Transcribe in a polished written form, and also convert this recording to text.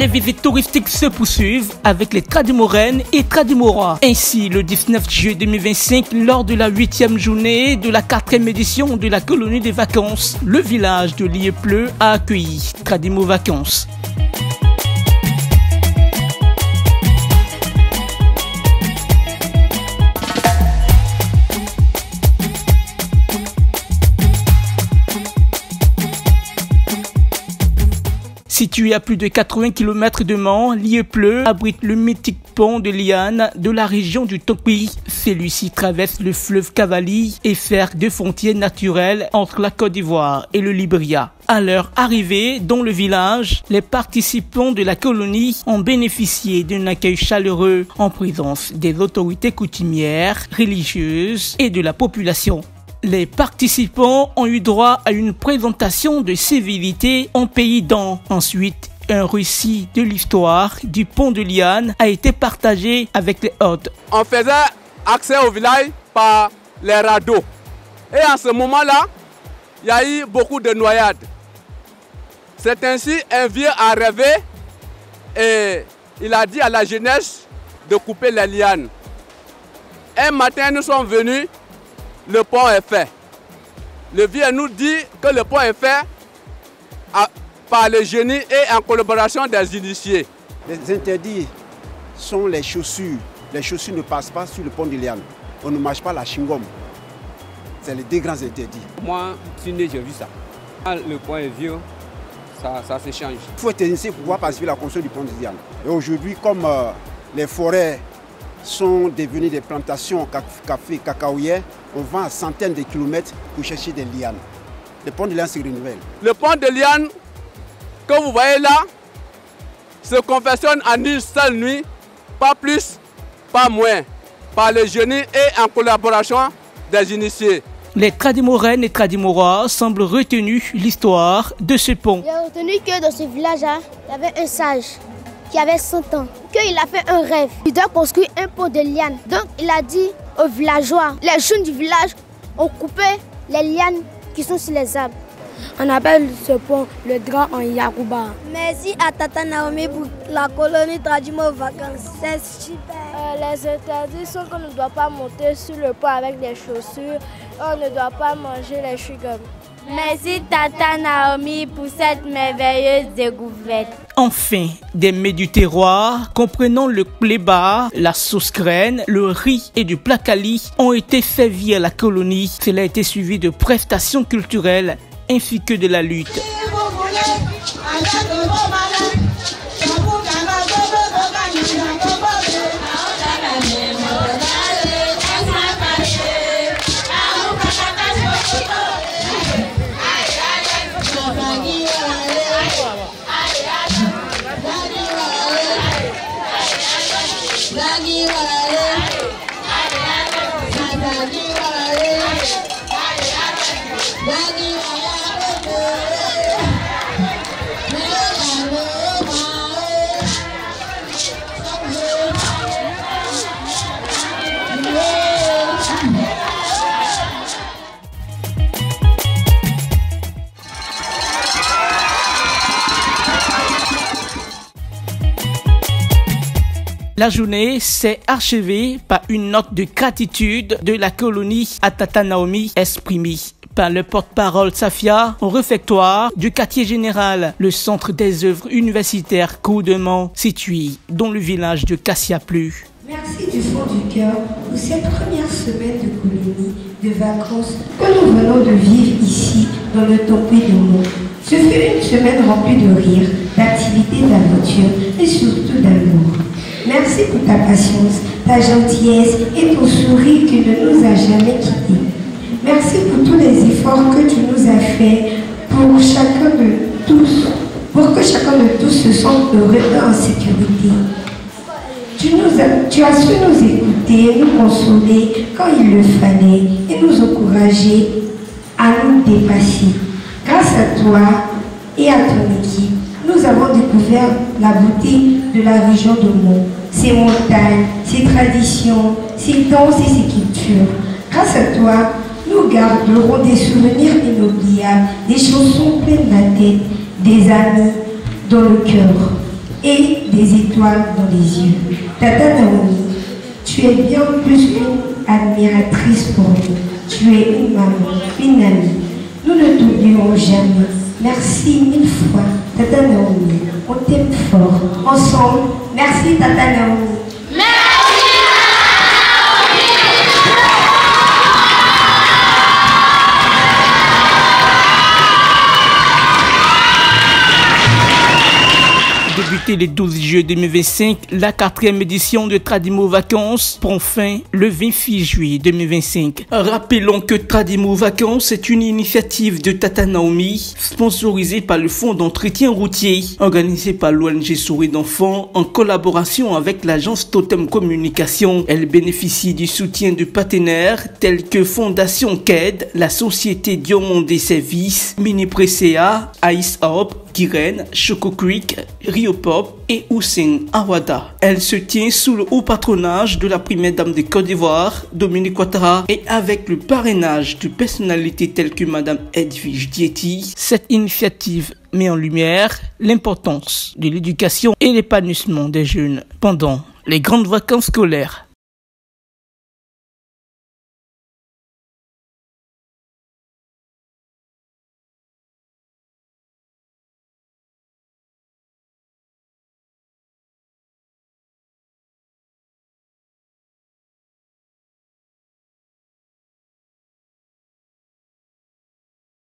Les visites touristiques se poursuivent avec les Tradimoraines et Tradimorois. Ainsi, le 19 juillet 2025, lors de la 8e journée de la 4e édition de la colonie des vacances, le village de Liepleu a accueilli Tradimo Vacances. Situé à plus de 80 km de Mans, Liepleu abrite le mythique pont de Liane de la région du Tokwi. Celui-ci traverse le fleuve Cavali et sert de frontière naturelle entre la Côte d'Ivoire et le Libéria. À leur arrivée dans le village, les participants de la colonie ont bénéficié d'un accueil chaleureux en présence des autorités coutumières, religieuses et de la population. Les participants ont eu droit à une présentation de civilité en pays d'An. Ensuite, un récit de l'histoire du pont de Liane a été partagé avec les hôtes. On faisait accès au village par les radeaux. Et en ce moment-là, il y a eu beaucoup de noyades. C'est ainsi un vieux a rêvé et il a dit à la jeunesse de couper les lianes. Un matin, nous sommes venus. Le pont est fait. Le vieux nous dit que le pont est fait par le génie et en collaboration des initiés. Les interdits sont les chaussures. Les chaussures ne passent pas sur le pont de Liane. On ne marche pas la chingom. C'est les deux grands interdits. Moi, j'ai vu ça. Quand le pont est vieux, ça se change. Il faut être initié pour pouvoir participer à la construction du pont de Liane. Et aujourd'hui, comme les forêts sont devenues des plantations café, cacaoyères, on va à centaines de kilomètres pour chercher des lianes. Le pont de Liane se renouvelle. Le pont de Liane que vous voyez là se confectionne en une seule nuit, pas plus, pas moins, par le génie et en collaboration des initiés. Les Tradimoraines et Tradimorois semblent retenus l'histoire de ce pont. J'ai retenu que dans ce village-là, il y avait un sage qui avait 100 ans, qu'il a fait un rêve. Il doit construire un pont de lianes. Donc il a dit aux villageois, les jeunes du village ont coupé les lianes qui sont sur les arbres. On appelle ce pont le Grand en Yarouba. Merci à Tata Naomi pour la colonie Tradimo Vacances. C'est super. Les interdits sont qu'on ne doit pas monter sur le pont avec des chaussures. On ne doit pas manger les chewing-gums. Merci Tata Naomi pour cette merveilleuse découverte. Enfin, des mets du terroir, comprenant le pléba, la sauce graine, le riz et du placali, ont été servis à la colonie. Cela a été suivi de prestations culturelles ainsi que de la lutte. La journée s'est achevée par une note de gratitude de la colonie à Tata Naomi exprimée par le porte-parole Safia au réfectoire du quartier général, le centre des œuvres universitaires Coudemont, situé dans le village de Cassiapleu. Merci du fond du cœur pour cette première semaine de colonie, de vacances que nous venons de vivre ici dans le Tokwi de Mont. Ce fut une semaine remplie de rires, d'activités, d'aventures et surtout d'amour. Merci pour ta patience, ta gentillesse et ton sourire qui ne nous a jamais quittés. Merci pour tous les efforts que tu nous as faits pour que chacun de tous se sente heureux et en sécurité. Tu as su nous écouter, nous consoler quand il le fallait et nous encourager à nous dépasser. Grâce à toi et à ton équipe, nous avons découvert la beauté de la région de Mont, ses montagnes, ses traditions, ses danses et ses cultures. Grâce à toi, nous garderons des souvenirs inoubliables, des chansons pleines la tête, des amis dans le cœur. et des étoiles dans les yeux. Tata Naomi, tu es bien plus qu'une admiratrice pour nous. Tu es une maman, une amie. Nous ne t'oublierons jamais. Merci mille fois, Tata Naomi. On t'aime fort. Ensemble, merci Tata Naomi. Débuté le 12 juillet 2025, la 4e édition de Tradimo Vacances prend fin le 26 juillet 2025. Rappelons que Tradimo Vacances est une initiative de Tata Naomi, sponsorisée par le Fonds d'entretien routier, organisée par l'ONG Souris d'enfants en collaboration avec l'agence Totem Communication. Elle bénéficie du soutien de partenaires tels que Fondation KED, la Société Diamond des Services, Mini Presea, Ice Hop, Kiren, Choco Creek, Rio Pop et Hussein Awada. Elle se tient sous le haut patronage de la première dame de Côte d'Ivoire, Dominique Ouattara, et avec le parrainage de personnalités telles que Madame Edwige Diety. Cette initiative met en lumière l'importance de l'éducation et l'épanouissement des jeunes pendant les grandes vacances scolaires.